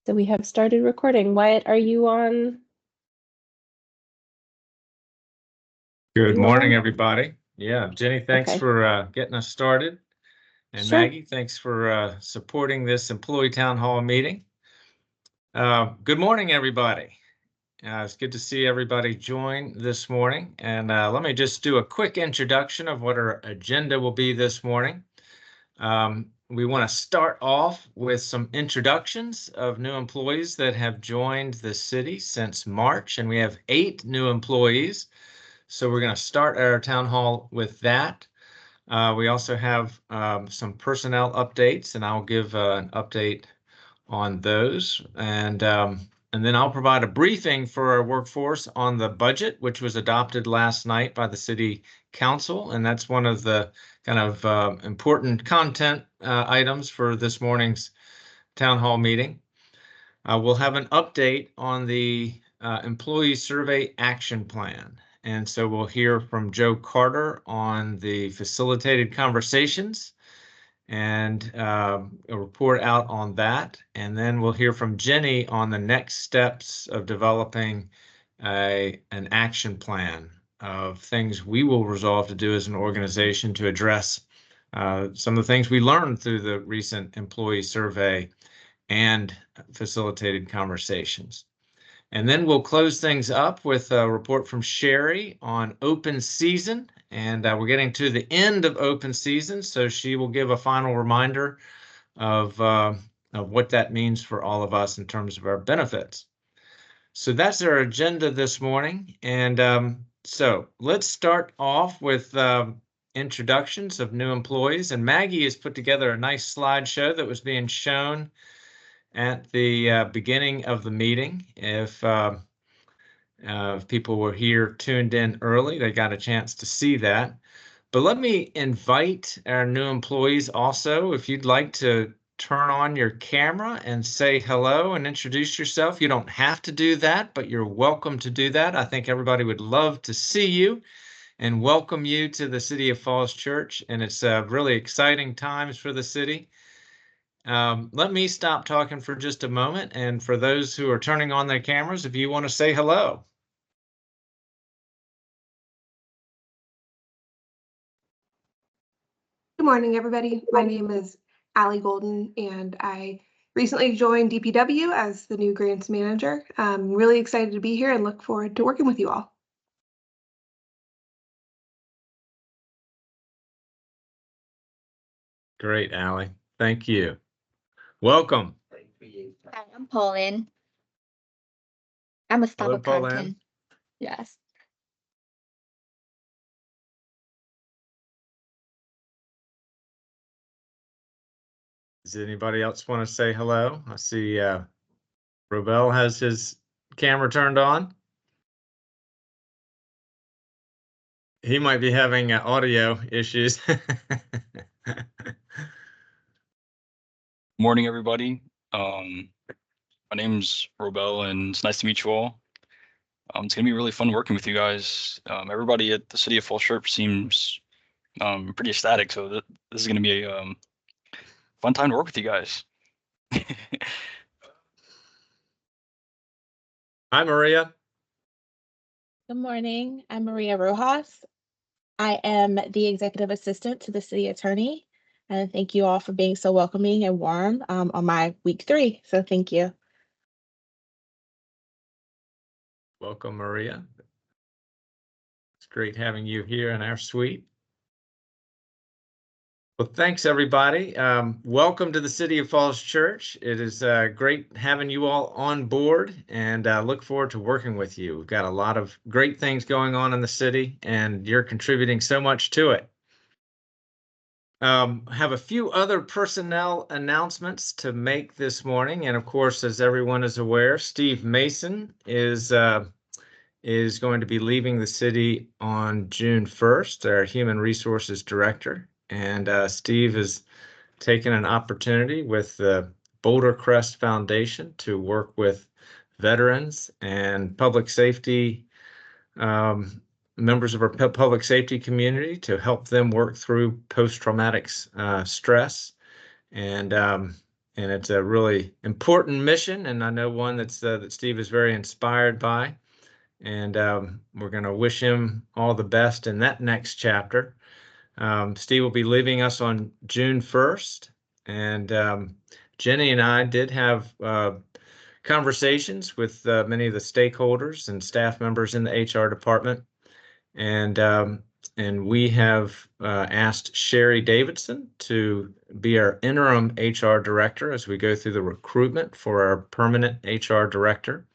So we have started recording. Wyatt, are you on? Good morning, everybody. Yeah, Jenny, thanks Okay. for getting us started. And Sure. Maggie, thanks for supporting this employee town hall meeting. Good morning, everybody. It's good to see everybody join this morning. And let me just do a quick introduction of what our agenda will be this morning. We want to start off with some introductions of new employees that have joined the city since March, and we have 8 new employees. So we're going to start our town hall with that. We also have some personnel updates, and I'll give an update on those. And then I'll provide a briefing for our workforce on the budget, which was adopted last night by the city council. And that's one of the kind of important content items for this morning's town hall meeting. We'll have an update on the employee survey action plan. And so we'll hear from Joe Carter on the facilitated conversations and a report out on that. And then we'll hear from Jenny on the next steps of developing an action plan of things we will resolve to do as an organization to address some of the things we learned through the recent employee survey and facilitated conversations. And then we'll close things up with a report from Shari on open season. And we're getting to the end of open season, so she will give a final reminder of what that means for all of us in terms of our benefits. So that's our agenda this morning. And so let's start off with introductions of new employees. And Maggie has put together a nice slideshow that was being shown at the beginning of the meeting. If people were here tuned in early, they got a chance to see that. But let me invite our new employees also, if you'd like to turn on your camera and say hello and introduce yourself. You don't have to do that, but you're welcome to do that. I think everybody would love to see you and welcome you to the City of Falls Church. And it's really exciting times for the city. Let me stop talking for just a moment. And for those who are turning on their cameras, if you want to say hello. Good morning, everybody. My name is Allie Golden, and I recently joined DPW as the new grants manager. I'm really excited to be here and look forward to working with you all. Great, Allie. Thank you. Welcome. Hi, I'm Pauline. I'm a staff Hello, accountant. Pauline. Yes. Does anybody else want to say hello? I see Robel has his camera turned on. He might be having audio issues. Morning, everybody. My name's Robel, and it's nice to meet you all. It's gonna be really fun working with you guys. Everybody at the City of Falls Church seems pretty ecstatic, so this is gonna be a fun time to work with you guys. Hi, Maria. Good morning. I'm Maria Rojas. I am the executive assistant to the city attorney. And thank you all for being so welcoming and warm on my week 3. So thank you. Welcome, Maria. It's great having you here in our suite. Well, thanks, everybody. Welcome to the City of Falls Church. It is great having you all on board, and look forward to working with you. We've got a lot of great things going on in the city, and you're contributing so much to it. Have a few other personnel announcements to make this morning. And of course, as everyone is aware, Steve Mason is going to be leaving the city on June 1st, our Human Resources Director. And Steve has taken an opportunity with the Boulder Crest Foundation to work with veterans and public safety members of our public safety community to help them work through post-traumatic stress. And it's a really important mission, and I know one that Steve is very inspired by. And we're going to wish him all the best in that next chapter. Steve will be leaving us on June 1st, and Jenny and I did have conversations with many of the stakeholders and staff members in the HR department, and we have asked Shari Davidson to be our interim HR director as we go through the recruitment for our permanent HR director.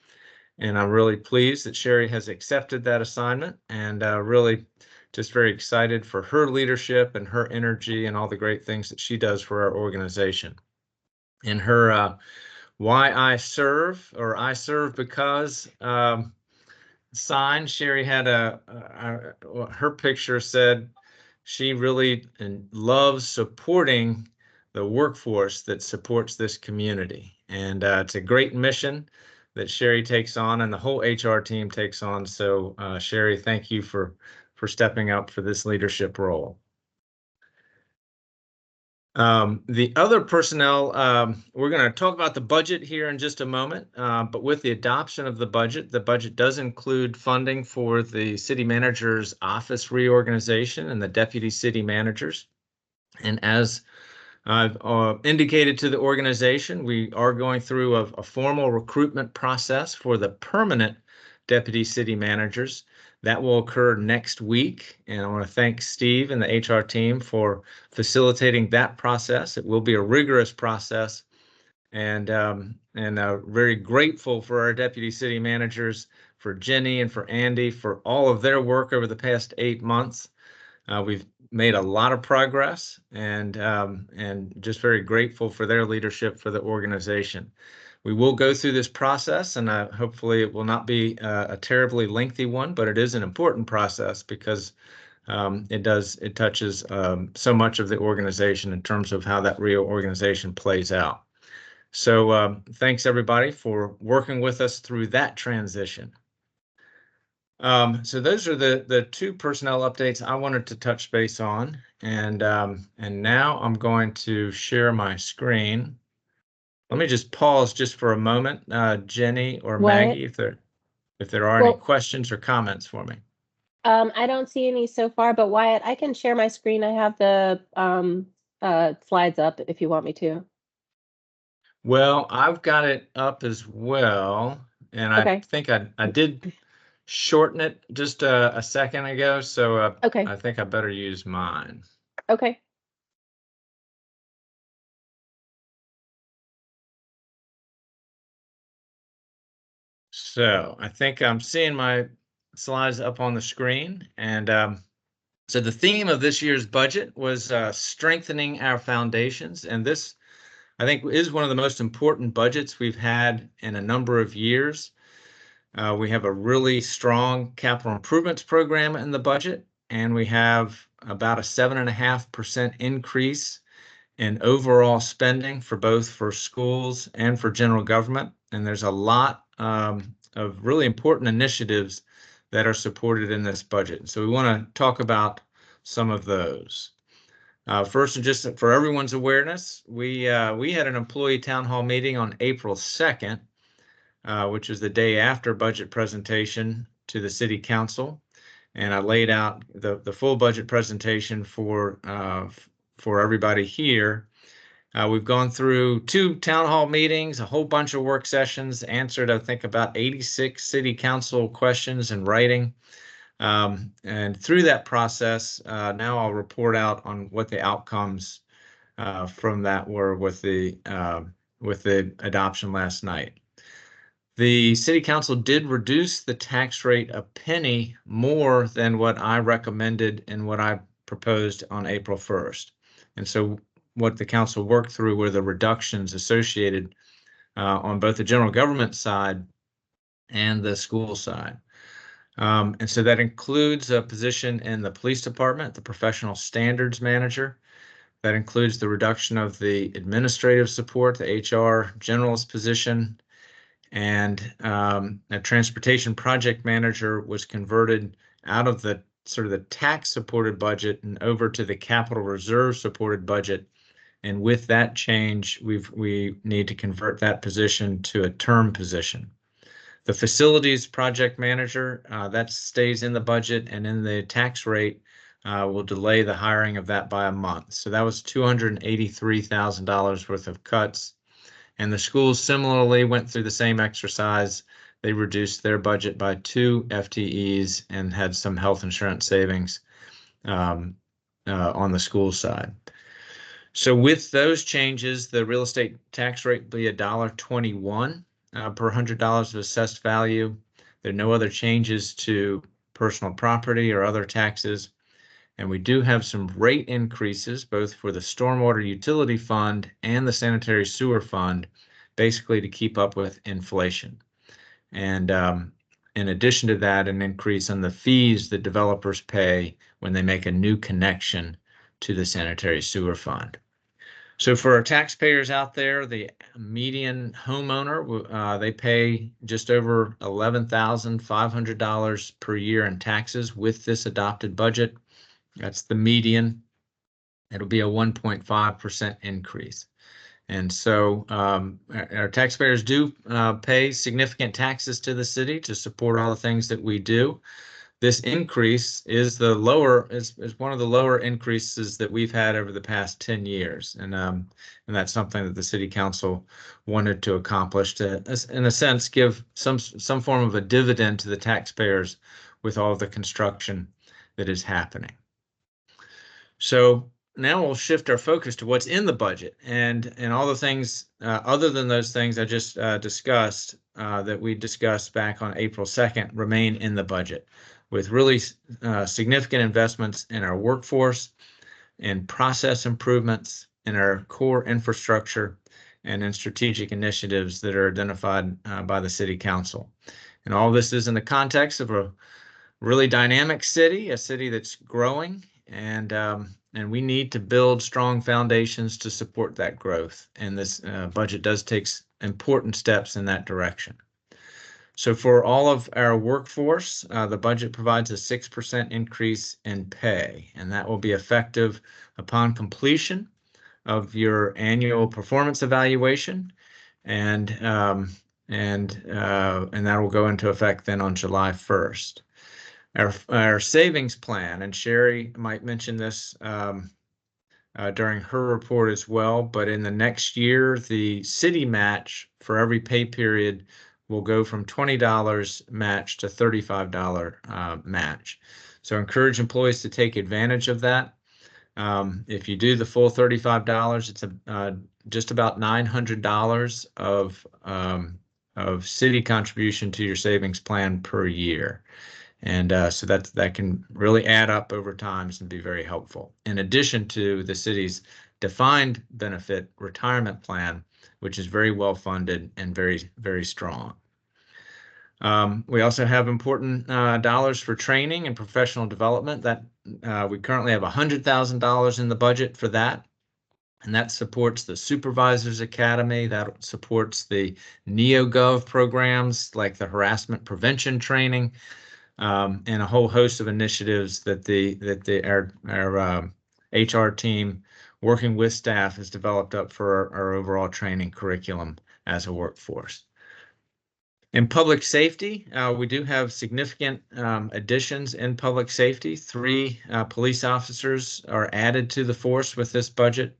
And I'm really pleased that Shari has accepted that assignment, and really just very excited for her leadership and her energy and all the great things that she does for our organization. In her Why I Serve, or I Serve Because sign, Shari had her picture said she really loves supporting the workforce that supports this community. And it's a great mission that Shari takes on and the whole HR team takes on. So Shari, thank you for stepping up for this leadership role. The other personnel, we're going to talk about the budget here in just a moment, but with the adoption of the budget does include funding for the city manager's office reorganization and the deputy city managers. And as I've indicated to the organization, we are going through a formal recruitment process for the permanent deputy city managers. That will occur next week, and I want to thank Steve and the HR team for facilitating that process. It will be a rigorous process, and very grateful for our deputy city managers, for Jenny and for Andy, for all of their work over the past 8 months. We've made a lot of progress, and just very grateful for their leadership for the organization. We will go through this process, and hopefully it will not be a terribly lengthy one, but it is an important process because it touches so much of the organization in terms of how that reorganization plays out. So thanks everybody for working with us through that transition. So those are the two personnel updates I wanted to touch base on, and now I'm going to share my screen. Let me just pause just for a moment, Jenny or Wyatt? Maggie, if there are Well- any questions or comments for me. I don't see any so far, but Wyatt, I can share my screen. I have the slides up if you want me to. Well, I've got it up as well, and I Okay. think I did shorten it just a second ago, so Okay. I think I better use mine. Okay. So I think I'm seeing my slides up on the screen, and so the theme of this year's budget was strengthening our foundations, and this, I think, is one of the most important budgets we've had in a number of years. We have a really strong capital improvements program in the budget, and we have about a 7.5% increase in overall spending for schools and for general government. And there's a lot of really important initiatives that are supported in this budget. So we want to talk about some of those. First, and just for everyone's awareness, we had an employee town hall meeting on April 2nd, which is the day after budget presentation to the city council. And I laid out the full budget presentation for everybody here. We've gone through 2 town hall meetings, a whole bunch of work sessions, answered, I think, about 86 city council questions in writing. And through that process, now I'll report out on what the outcomes from that were with the adoption last night. The city council did reduce the tax rate a penny more than what I recommended and what I proposed on April 1st. And so what the council worked through were the reductions associated on both the general government side and the school side. And so that includes a position in the police department, the professional standards manager. That includes the reduction of the administrative support, the HR generalist position, and a transportation project manager was converted out of the sort of the tax supported budget and over to the capital reserve supported budget And with that change, we need to convert that position to a term position. The facilities project manager, that stays in the budget, and in the tax rate, will delay the hiring of that by a month. So that was $283,000 worth of cuts. And the schools similarly went through the same exercise. They reduced their budget by 2 FTEs and had some health insurance savings on the school side. So with those changes, the real estate tax rate will be $1.21 per $100 of assessed value. There are no other changes to personal property or other taxes. And we do have some rate increases, both for the stormwater utility fund and the sanitary sewer fund, basically to keep up with inflation. And in addition to that, an increase on the fees that developers pay when they make a new connection to the sanitary sewer fund. So for our taxpayers out there, the median homeowner, they pay just over $11,500 per year in taxes with this adopted budget. That's the median. It'll be a 1.5% increase. And so our taxpayers do pay significant taxes to the city to support all the things that we do. This increase is one of the lower increases that we've had over the past 10 years. And that's something that the city council wanted to accomplish to, in a sense, give some form of a dividend to the taxpayers with all of the construction that is happening. So now we'll shift our focus to what's in the budget, and all the things other than those things I just discussed that we discussed back on April 2nd remain in the budget, with really significant investments in our workforce, in process improvements, in our core infrastructure, and in strategic initiatives that are identified by the city council. And all this is in the context of a really dynamic city, a city that's growing, and we need to build strong foundations to support that growth. And this budget does take important steps in that direction. So for all of our workforce, the budget provides a 6% increase in pay, and that will be effective upon completion of your annual performance evaluation, and that will go into effect then on July 1st. Our savings plan, and Shari might mention this during her report as well, but in the next year, the city match for every pay period will go from $20 match to $35 match. So encourage employees to take advantage of that. If you do the full $35, it's just about $900 of city contribution to your savings plan per year. And so that can really add up over time and be very helpful. In addition to the city's defined benefit retirement plan, which is very well funded and very, very strong. We also have important dollars for training and professional development. That we currently have $100,000 in the budget for that. And that supports the Supervisors Academy, that supports the NeoGov programs like the harassment prevention training, and a whole host of initiatives that our HR team, working with staff, has developed up for our overall training curriculum as a workforce. In public safety, we do have significant additions in public safety. 3 police officers are added to the force with this budget,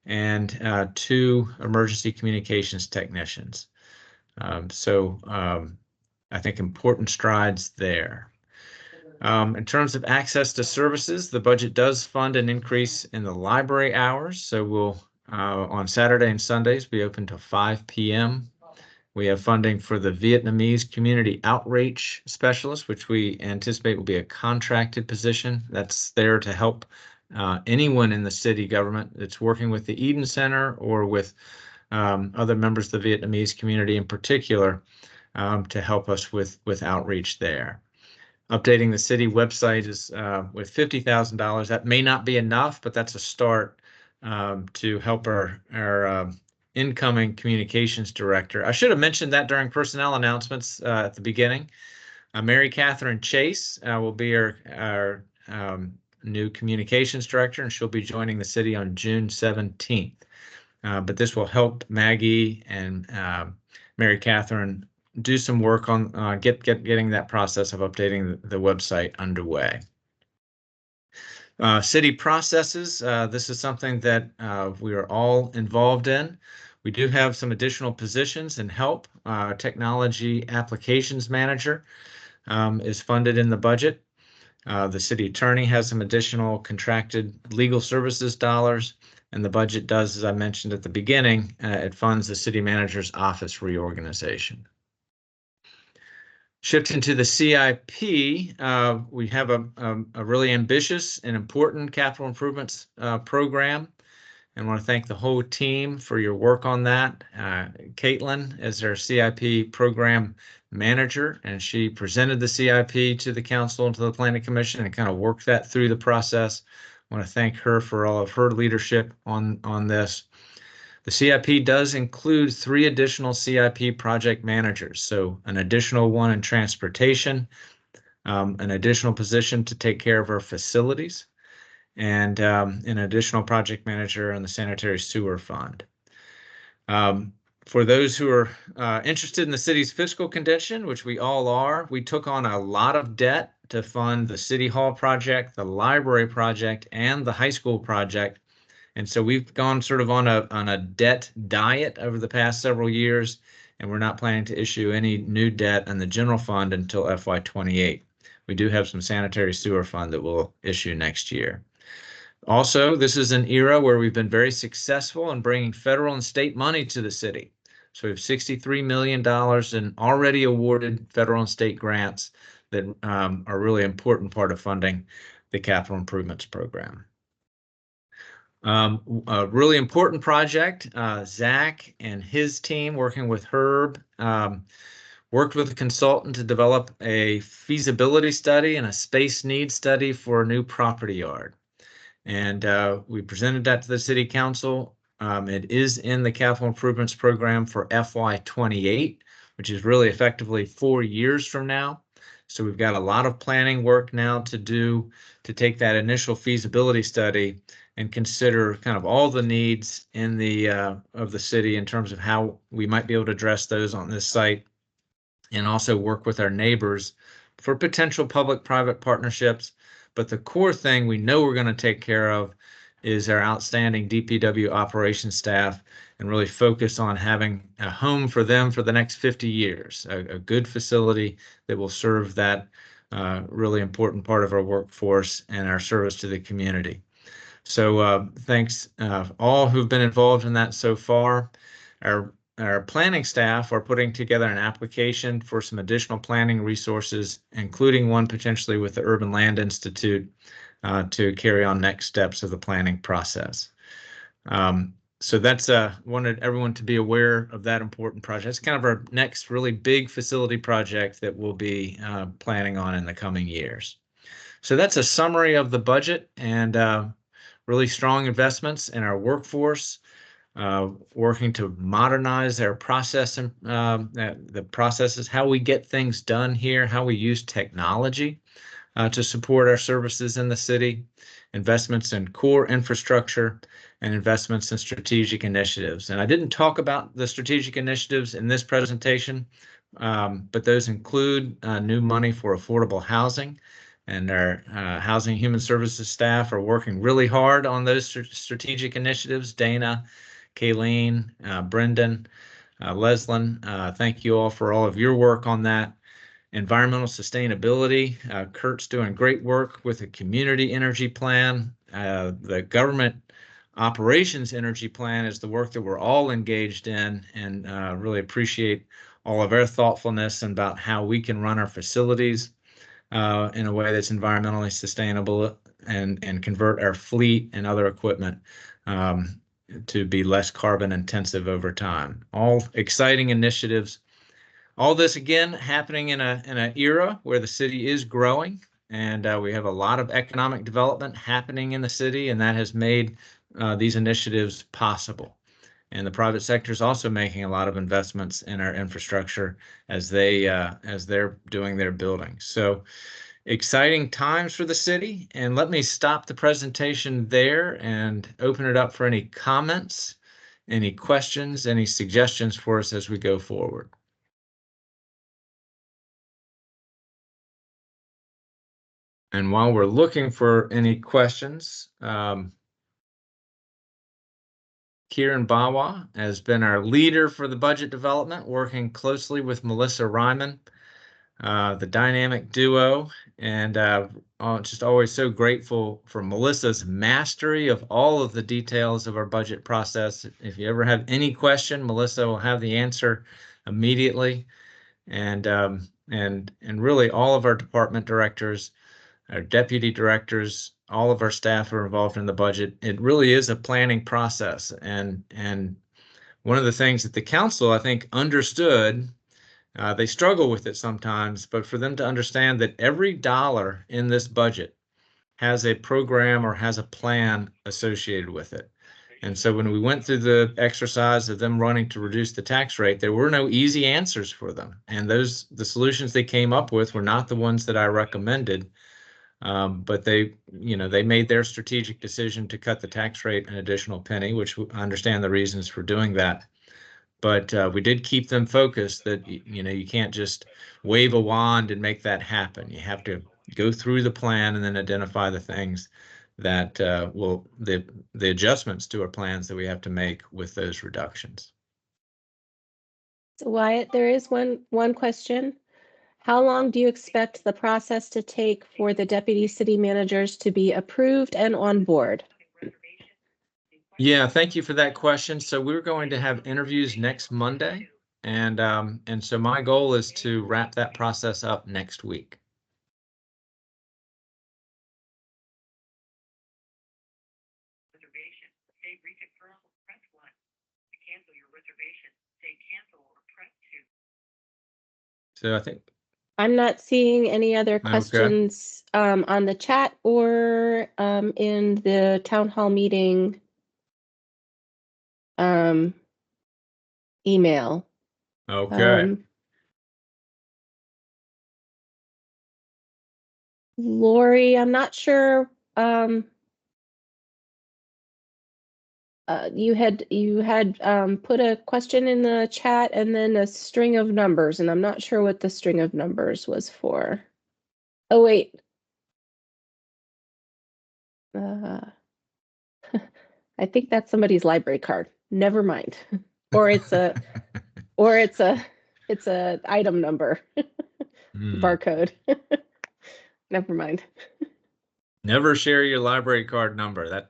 and 2 emergency communications technicians. I think important strides there. In terms of access to services, the budget does fund an increase in the library hours. So we'll, on Saturday and Sundays, be open till 5 p.m. We have funding for the Vietnamese community outreach specialist, which we anticipate will be a contracted position. That's there to help anyone in the city government that's working with the Eden Center or with other members of the Vietnamese community in particular, to help us with outreach there. Updating the city website is with $50,000. That may not be enough, but that's a start to help our incoming communications director. I should have mentioned that during personnel announcements at the beginning. Mary Catherine Chase will be our new communications director, and she'll be joining the city on June 17th. But this will help Maggie and Mary Catherine do some work on getting that process of updating the website underway. City processes, this is something that we are all involved in. We do have some additional positions and help. Technology applications manager is funded in the budget. The city attorney has some additional contracted legal services dollars, and the budget does, as I mentioned at the beginning, it funds the city manager's office reorganization. Shifting to the CIP, we have a really ambitious and important capital improvements program, and I want to thank the whole team for your work on that. Caitlin is our CIP program manager, and she presented the CIP to the council and to the planning commission and kind of worked that through the process. I want to thank her for all of her leadership on this. The CIP does include 3 additional CIP project managers, so an additional one in transportation, an additional position to take care of our facilities, and an additional project manager on the sanitary sewer fund. For those who are interested in the city's fiscal condition, which we all are, we took on a lot of debt to fund the City Hall project, the library project, and the high school project. And so we've gone sort of on a debt diet over the past several years, and we're not planning to issue any new debt in the general fund until FY28. We do have some sanitary sewer fund that we'll issue next year. Also, this is an era where we've been very successful in bringing federal and state money to the city. So we have $63 million in already awarded federal and state grants that are a really important part of funding the capital improvements program. A really important project, Zach and his team working with Herb, worked with a consultant to develop a feasibility study and a space needs study for a new property yard. And we presented that to the city council. It is in the capital improvements program for FY28, which is really effectively 4 years from now. So we've got a lot of planning work now to do to take that initial feasibility study and consider kind of all the needs in the of the city in terms of how we might be able to address those on this site, and also work with our neighbors for potential public-private partnerships. But the core thing we know we're going to take care of is our outstanding DPW operations staff, and really focus on having a home for them for the next 50 years, a good facility that will serve that really important part of our workforce and our service to the community. So thanks all who've been involved in that so far. Our planning staff are putting together an application for some additional planning resources, including one potentially with the Urban Land Institute to carry on next steps of the planning process. So that's wanted everyone to be aware of that important project. It's kind of our next really big facility project that we'll be planning on in the coming years. So that's a summary of the budget, and really strong investments in our workforce, working to modernize our process and the processes, how we get things done here, how we use technology to support our services in the city, investments in core infrastructure, and investments in strategic initiatives. And I didn't talk about the strategic initiatives in this presentation, but those include new money for affordable housing. And our Housing and Human Services staff are working really hard on those strategic initiatives. Dana, Kayleen, Brendan, Leslyn, thank you all for all of your work on that. Environmental sustainability, Kurt's doing great work with a community energy plan. The government operations energy plan is the work that we're all engaged in, and really appreciate all of our thoughtfulness about how we can run our facilities in a way that's environmentally sustainable, and convert our fleet and other equipment to be less carbon intensive over time. All exciting initiatives. All this again happening in an era where the city is growing, and we have a lot of economic development happening in the city, and that has made these initiatives possible. And the private sector is also making a lot of investments in our infrastructure as they're doing their building. So exciting times for the city. And let me stop the presentation there and open it up for any comments, any questions, any suggestions for us as we go forward. And while we're looking for any questions, Kieran Bawa has been our leader for the budget development, working closely with Melissa Ryman, the dynamic duo, and just always so grateful for Melissa's mastery of all of the details of our budget process. If you ever have any question, Melissa will have the answer immediately. And really all of our department directors, our deputy directors, all of our staff are involved in the budget. It really is a planning process. And one of the things that the council, I think, understood, they struggle with it sometimes, but for them to understand that every dollar in this budget has a program or has a plan associated with it. And so when we went through the exercise of them running to reduce the tax rate, there were no easy answers for them. And the solutions they came up with were not the ones that I recommended. But they made their strategic decision to cut the tax rate an additional penny, which I understand the reasons for doing that. But we did keep them focused that, you can't just wave a wand and make that happen. You have to go through the plan and then identify the things that the adjustments to our plans that we have to make with those reductions. So Wyatt, there is one question. How long do you expect the process to take for the deputy city managers to be approved and on board? Yeah, thank you for that question. So we're going to have interviews next Monday, and so my goal is to wrap that process up next week. So I think I'm not seeing any other questions on the chat or in the town hall meeting email. Okay. Lori, I'm not sure. You had put a question in the chat and then a string of numbers, and I'm not sure what the string of numbers was for. Oh wait. I think that's somebody's library card. Never mind. Or it's a it's a item number. Barcode. Never mind. Never share your library card number.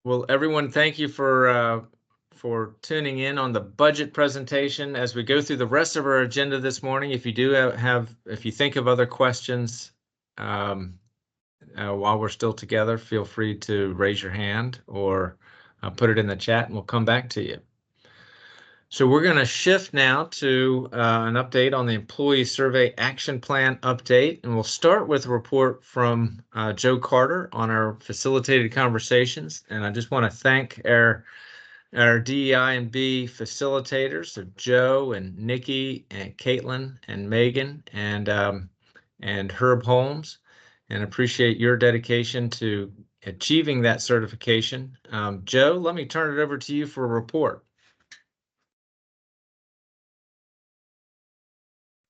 Well, everyone, thank you for tuning in on the budget presentation. As we go through the rest of our agenda this morning, if you do if you think of other questions while we're still together, feel free to raise your hand or put it in the chat and we'll come back to you. So we're going to shift now to an update on the Employee Survey Action Plan update, and we'll start with a report from Joe Carter on our facilitated conversations. And I just want to thank our DEI and B facilitators, so Joe and Nikki and Caitlin and Megan and Herb Holmes, and appreciate your dedication to achieving that certification. Joe, let me turn it over to you for a report.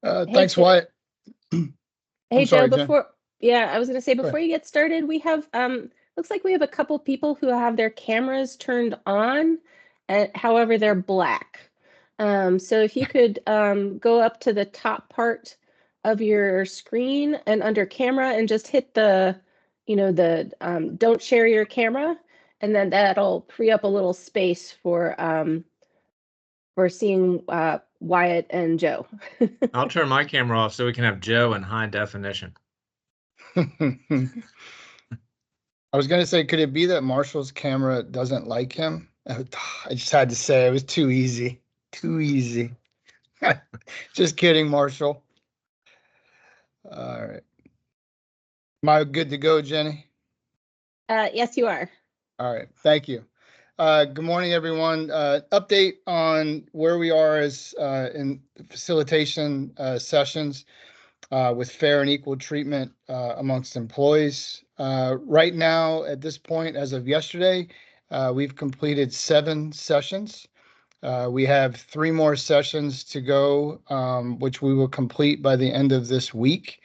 Thanks, Wyatt. Hey, sorry, Joe, Jen. I was going to say, before you get started, we have, looks like we have a couple people who have their cameras turned on, however, they're black. So if you could go up to the top part of your screen and under camera and just hit the, don't share your camera, and then that'll free up a little space for seeing Wyatt and Joe. I'll turn my camera off so we can have Joe in high definition. I was going to say, could it be that Marshall's camera doesn't like him? I just had to say it was too easy. Too easy. Just kidding, Marshall. All right. Am I good to go, Jenny? Yes, you are. All right. Thank you. Good morning, everyone. Update on where we are as in facilitation sessions with fair and equal treatment amongst employees. Right now, at this point, as of yesterday, we've completed 7 sessions. We have 3 more sessions to go, which we will complete by the end of this week.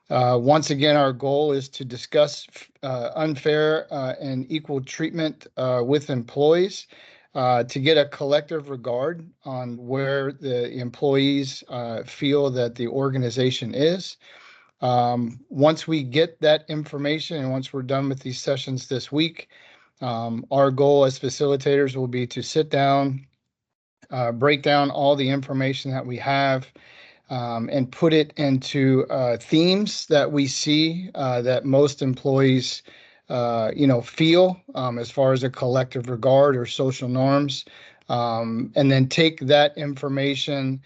Once again, our goal is to discuss unfair and equal treatment with employees to get a collective regard on where the employees feel that the organization is. Once we get that information and once we're done with these sessions this week, our goal as facilitators will be to sit down, break down all the information that we have, and put it into themes that we see that most employees, feel as far as a collective regard or social norms, and then take that information,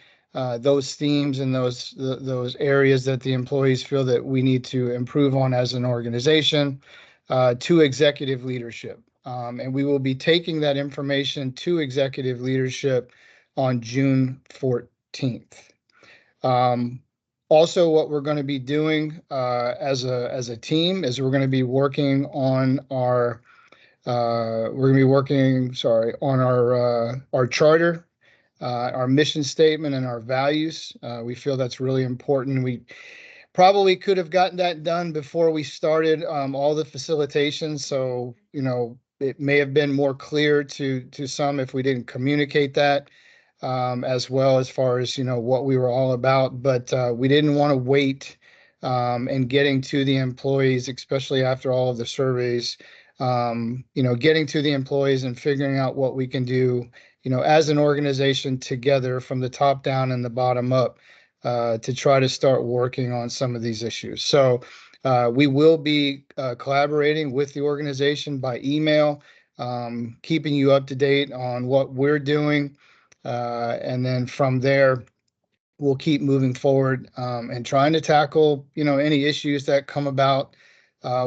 those themes and those areas that the employees feel that we need to improve on as an organization, to executive leadership. And we will be taking that information to executive leadership on June 14th. Also, what we're going to be doing as a team is we're going to be working on our our charter, our mission statement, and our values. We feel that's really important. We probably could have gotten that done before we started all the facilitation. So, it may have been more clear to some if we didn't communicate that. As well as far as what we were all about, but we didn't want to wait and getting to the employees, especially after all of the surveys, getting to the employees and figuring out what we can do, as an organization together from the top down and the bottom up to try to start working on some of these issues. So we will be collaborating with the organization by email, keeping you up to date on what we're doing. And then from there, we'll keep moving forward and trying to tackle, any issues that come about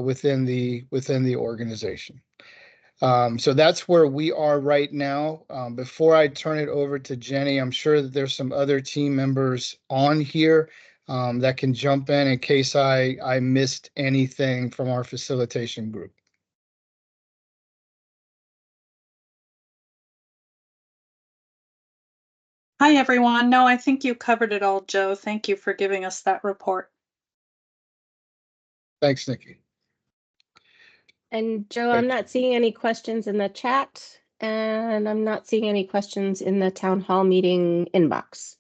within the organization. So that's where we are right now. Before I turn it over to Jenny, I'm sure that there's some other team members on here that can jump in case I missed anything from our facilitation group. Hi, everyone. No, I think you covered it all, Joe. Thank you for giving us that report. Thanks, Nikki. And Joe, I'm not seeing any questions in the chat, and I'm not seeing any questions in the town hall meeting inbox.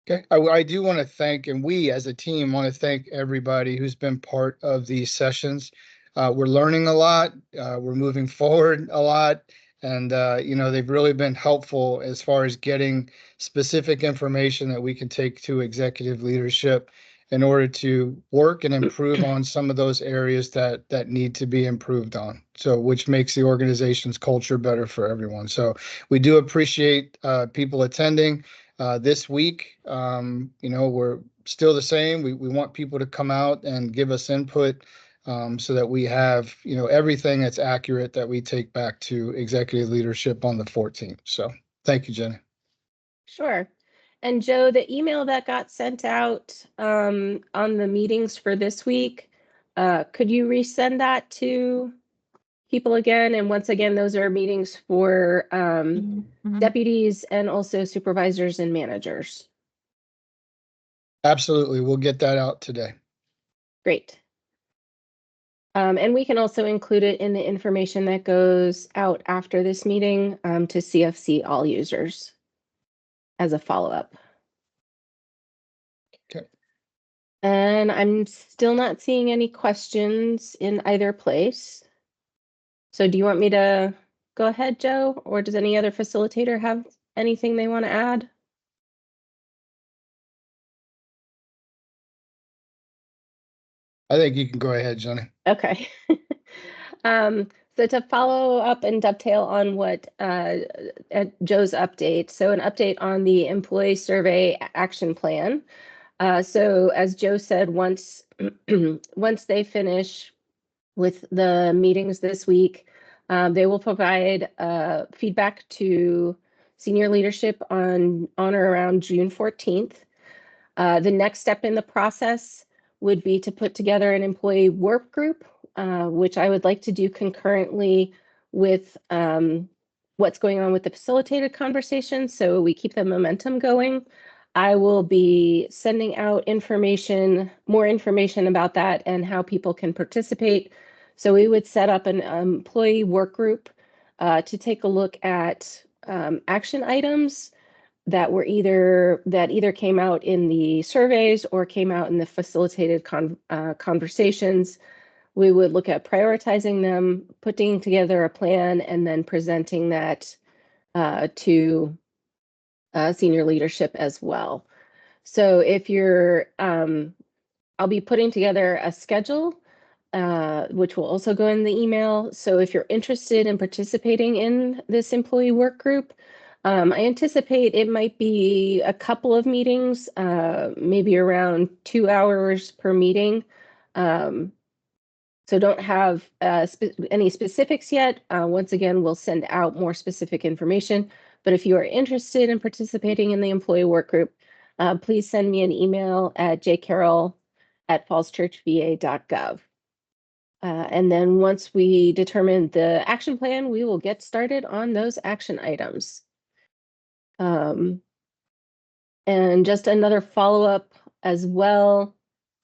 Okay, I do want to thank, and we as a team want to thank everybody who's been part of these sessions. We're learning a lot. We're moving forward a lot. And, they've really been helpful as far as getting specific information that we can take to executive leadership in order to work and improve on some of those areas that need to be improved on. So, which makes the organization's culture better for everyone. So we do appreciate people attending this week. We're still the same. We want people to come out and give us input. So that we have, everything that's accurate that we take back to executive leadership on the 14th. So thank you, Jenny. Sure. And Joe, the email that got sent out on the meetings for this week, could you resend that to people again? And once again, those are meetings for deputies and also supervisors and managers. Absolutely. We'll get that out today. Great. And we can also include it in the information that goes out after this meeting to CFC all users as a follow-up. Okay. And I'm still not seeing any questions in either place. So do you want me to go ahead, Joe? Or does any other facilitator have anything they want to add? I think you can go ahead, Jenny. Okay. So to follow up and dovetail on what Joe's update, so an update on the employee survey action plan. So as Joe said, once they finish with the meetings this week, They will provide feedback to senior leadership on or around June 14th. The next step in the process would be to put together an employee work group, which I would like to do concurrently with what's going on with the facilitated conversation, so we keep the momentum going. I will be sending out more information about that and how people can participate. So we would set up an employee work group to take a look at action items that either came out in the surveys or came out in the facilitated conversations. We would look at prioritizing them, putting together a plan, and then presenting that to senior leadership as well. So if you're, I'll be putting together a schedule, which will also go in the email. So if you're interested in participating in this employee work group, I anticipate it might be a couple of meetings, maybe around 2 hours per meeting. So don't have any specifics yet. Once again, we'll send out more specific information. But if you are interested in participating in the employee work group, please send me an email at jcarroll@fallschurchva.gov. And then once we determine the action plan, we will get started on those action items. And just another follow-up as well.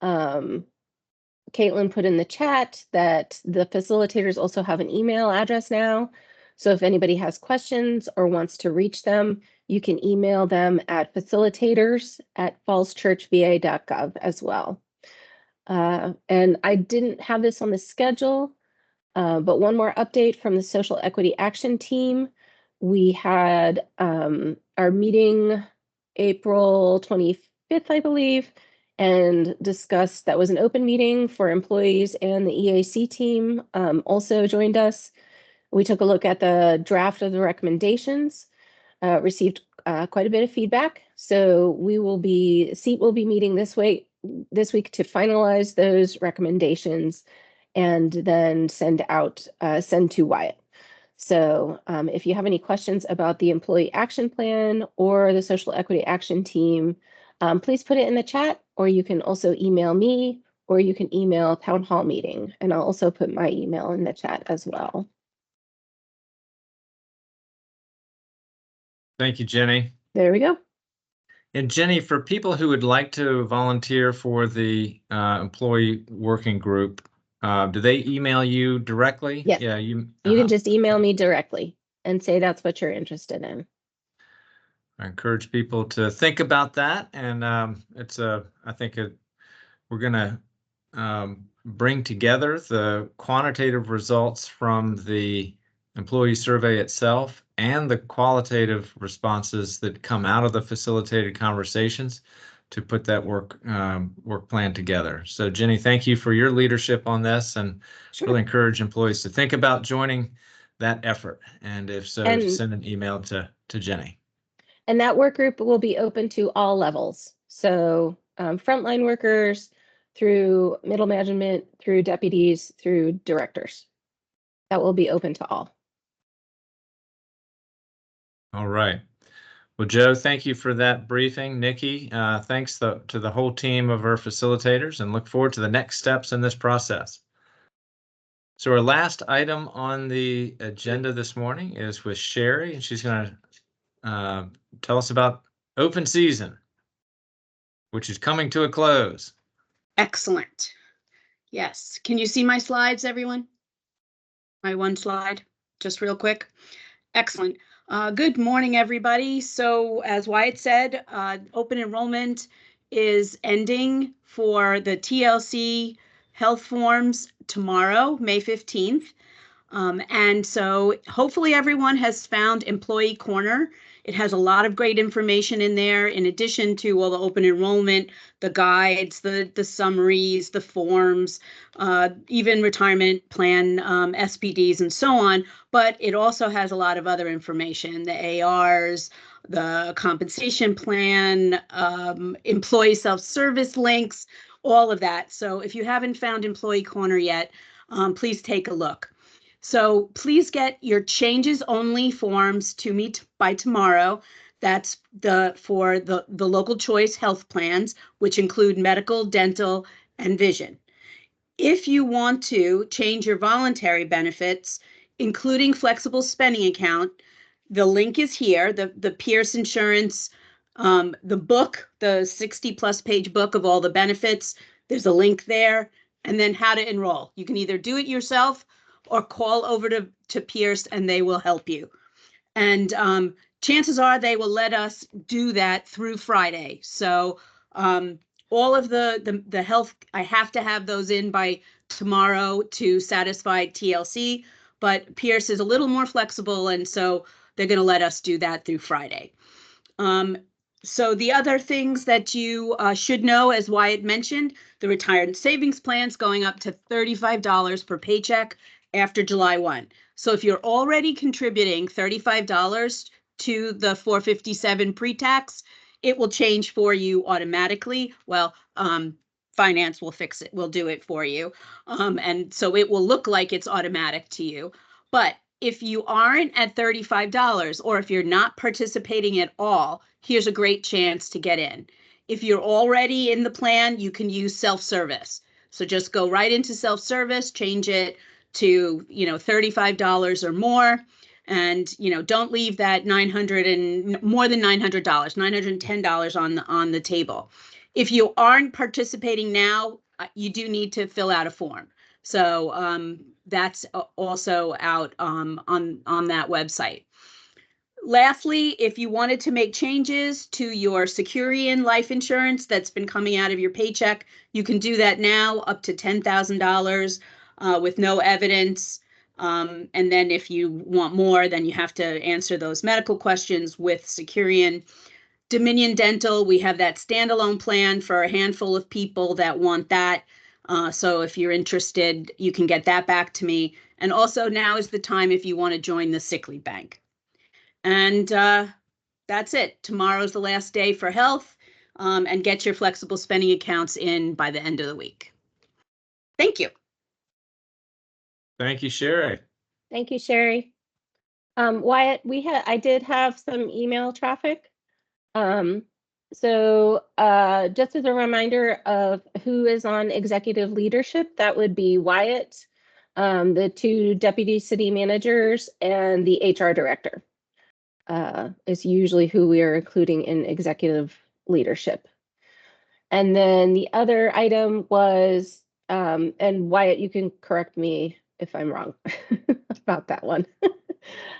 Caitlin put in the chat that the facilitators also have an email address now. So if anybody has questions or wants to reach them, you can email them at facilitators@fallschurchva.gov as well. And I didn't have this on the schedule, but one more update from the Social Equity Action Team. We had our meeting April 25th, I believe, and discussed, that was an open meeting for employees, and the EAC team also joined us. We took a look at the draft of the recommendations, received quite a bit of feedback. So SEAT will be meeting this week to finalize those recommendations and then send to Wyatt. So if you have any questions about the employee action plan or the social equity action team, please put it in the chat, or you can also email me, or you can email Town Hall Meeting, and I'll also put my email in the chat as well. Thank you, Jenny. There we go. And Jenny, for people who would like to volunteer for the employee working group, do they email you directly? Yes. Yeah, you can just email me directly and say that's what you're interested in. I encourage people to think about that, and I think we're going to bring together the quantitative results from the employee survey itself and the qualitative responses that come out of the facilitated conversations to put that work plan together. So Jenny, thank you for your leadership on this, and really encourage employees to think about joining that effort. And if so, send an email to Jenny. And that work group will be open to all levels. So frontline workers, through middle management, through deputies, through directors. That will be open to all. All right. Well, Joe, thank you for that briefing. Nikki, thanks to the whole team of our facilitators, and look forward to the next steps in this process. So our last item on the agenda this morning is with Shari, and she's going to tell us about open season, which is coming to a close. Excellent. Yes. Can you see my slides, everyone? My one slide, just real quick. Excellent. Good morning, everybody. So as Wyatt said, open enrollment is ending for the TLC health forms tomorrow, May 15th. And so hopefully everyone has found Employee Corner. It has a lot of great information in there, in addition to all the open enrollment, the guides, the summaries, the forms, even retirement plan, SPDs, and so on. But it also has a lot of other information, the ARs, the compensation plan, employee self-service links, all of that. So if you haven't found Employee Corner yet, please take a look. So please get your changes only forms to me by tomorrow. That's for the local choice health plans, which include medical, dental, and vision. If you want to change your voluntary benefits, including flexible spending account, the link is here, the Pierce Insurance, the book, the 60+ page book of all the benefits. There's a link there, and then how to enroll. You can either do it yourself or call over to Pierce and they will help you. And chances are they will let us do that through Friday. So all of the health, I have to have those in by tomorrow to satisfy TLC, but Pierce is a little more flexible, and so they're going to let us do that through Friday. So the other things that you should know, as Wyatt mentioned, the retirement savings plans going up to $35 per paycheck after July 1. So if you're already contributing $35 to the $457 pre-tax, it will change for you automatically. Well, finance will fix it, will do it for you. And so it will look like it's automatic to you. But if you aren't at $35 or if you're not participating at all, here's a great chance to get in. If you're already in the plan, you can use self-service. So just go right into self-service, change it to, $35 or more. And, don't leave that more than $900, $910 on the table. If you aren't participating now, you do need to fill out a form. So that's also out on that website. Lastly, if you wanted to make changes to your Securian life insurance that's been coming out of your paycheck, you can do that now up to $10,000 with no evidence. And then if you want more, then you have to answer those medical questions with Securian. Dominion Dental, we have that standalone plan for a handful of people that want that. So if you're interested, you can get that back to me. And also now is the time if you want to join the sick leave bank. And that's it. Tomorrow's the last day for health, and get your flexible spending accounts in by the end of the week. Thank you. Thank you, Shari. Thank you, Shari. Wyatt, I did have some email traffic. So just as a reminder of who is on executive leadership, that would be Wyatt, the 2 deputy city managers, and the HR director is usually who we are including in executive leadership. And then the other item was, and Wyatt, you can correct me if I'm wrong about that one.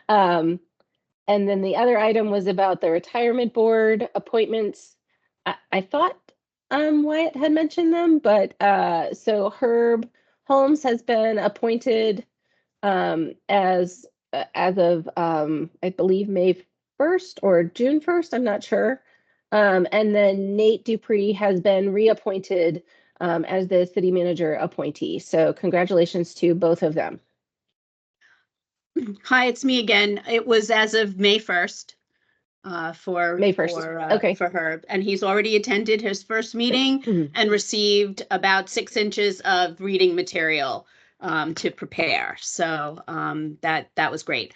And then the other item was about the retirement board appointments. I thought Wyatt had mentioned them, but so Herb Holmes has been appointed as of I believe May 1st or June 1st, I'm not sure. And then Nate Dupree has been reappointed as the city manager appointee. So congratulations to both of them. Hi, it's me again. It was as of May 1st. For May 1st. Okay. For Herb, and he's already attended his first meeting and received about 6 inches of reading material to prepare. So that was great.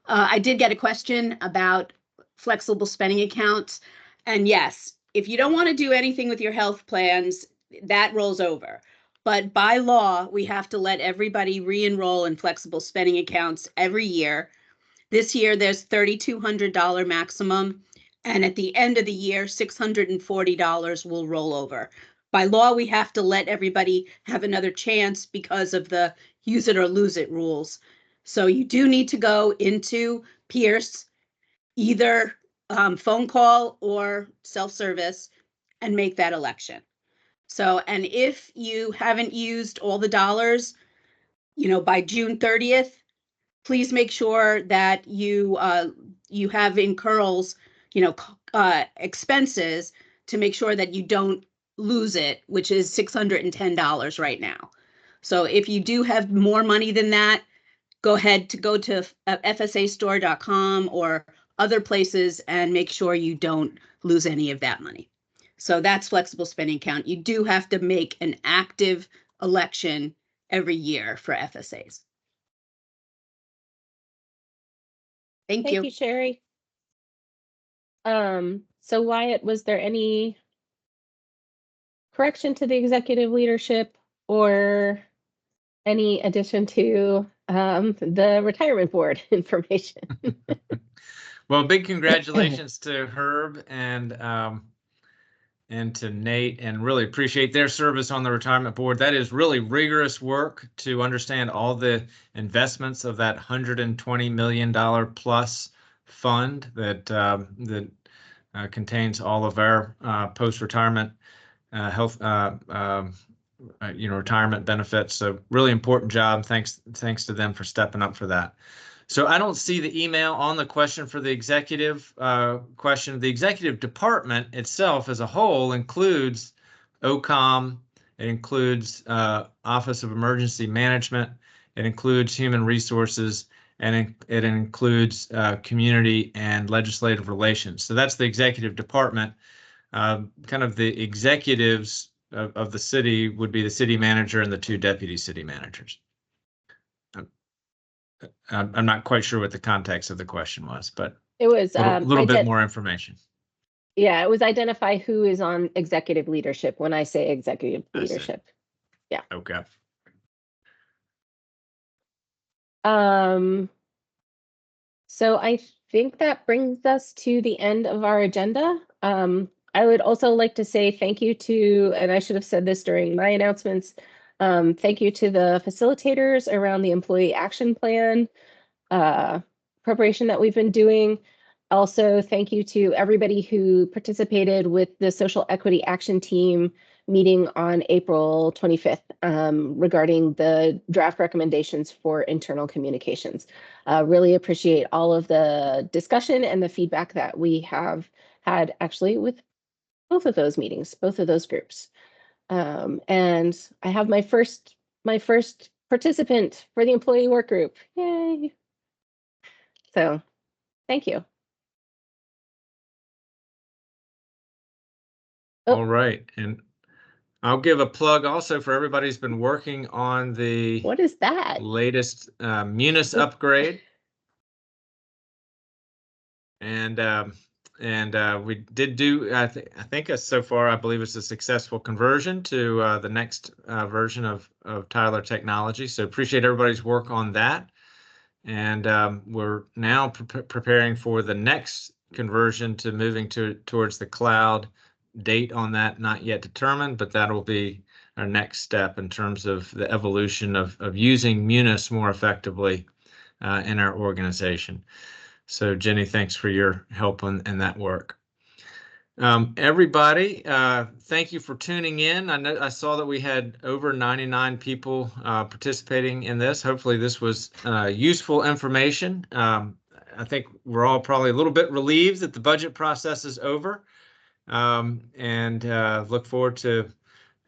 I did get a question about flexible spending accounts, and yes, if you don't want to do anything with your health plans, that rolls over. But by law, we have to let everybody re-enroll in flexible spending accounts every year. This year, there's $3,200 maximum, and at the end of the year, $640 will roll over. By law, we have to let everybody have another chance because of the use it or lose it rules. So you do need to go into Pierce, either phone call or self-service, and make that election. So, and if you haven't used all the dollars, by June 30th, please make sure that you have in Carroll's, expenses to make sure that you don't lose it, which is $610 right now. So if you do have more money than that, go to fsastore.com or other places and make sure you don't lose any of that money. So that's flexible spending account. You do have to make an active election every year for FSAs. Thank Thank you. you, Shari. So Wyatt, was there any correction to the executive leadership or any addition to the retirement board information? Well, big congratulations to Herb and to Nate, and really appreciate their service on the retirement board. That is really rigorous work to understand all the investments of that $120 million plus fund that contains all of our post-retirement health retirement benefits. So really important job. Thanks to them for stepping up for that. So I don't see the email on the question for the executive question. The executive department itself as a whole includes OCOM, it includes Office of Emergency Management, it includes Human Resources, and it includes Community and Legislative Relations. So that's the executive department. Kind of the executives of the city would be the city manager and the 2 deputy city managers. I'm not quite sure what the context of the question was, but It was a little bit more information. Yeah, it was identify who is on executive leadership when I say executive I see. leadership. Yeah. Okay. So I think that brings us to the end of our agenda. I would also like to say thank you to, and I should have said this during my announcements, thank you to the facilitators around the employee action plan preparation that we've been doing. Also, thank you to everybody who participated with the Social Equity Action Team meeting on April 25th regarding the draft recommendations for internal communications. Really appreciate all of the discussion and the feedback that we have had actually with both of those meetings, both of those groups. And I have my first participant for the employee work group. Yay. So thank you. All right. And I'll give a plug also for everybody who's been working on the What is that? latest Munis upgrade. And we did do, I think so far, I believe it's a successful conversion to the next version of Tyler technology. So appreciate everybody's work on that. And we're now preparing for the next conversion to moving towards the cloud. Date on that not yet determined, but that'll be our next step in terms of the evolution of using Munis more effectively in our organization. So Jenny, thanks for your help in that work. Everybody, thank you for tuning in. I saw that we had over 99 people participating in this. Hopefully this was useful information. I think we're all probably a little bit relieved that the budget process is over, and look forward to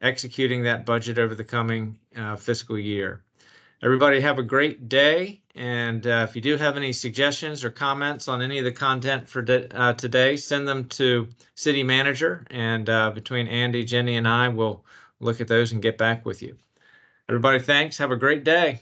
executing that budget over the coming fiscal year. Everybody have a great day, and if you do have any suggestions or comments on any of the content for today, send them to City Manager, and between Andy, Jenny, and I will look at those and get back with you. Everybody, thanks. Have a great day.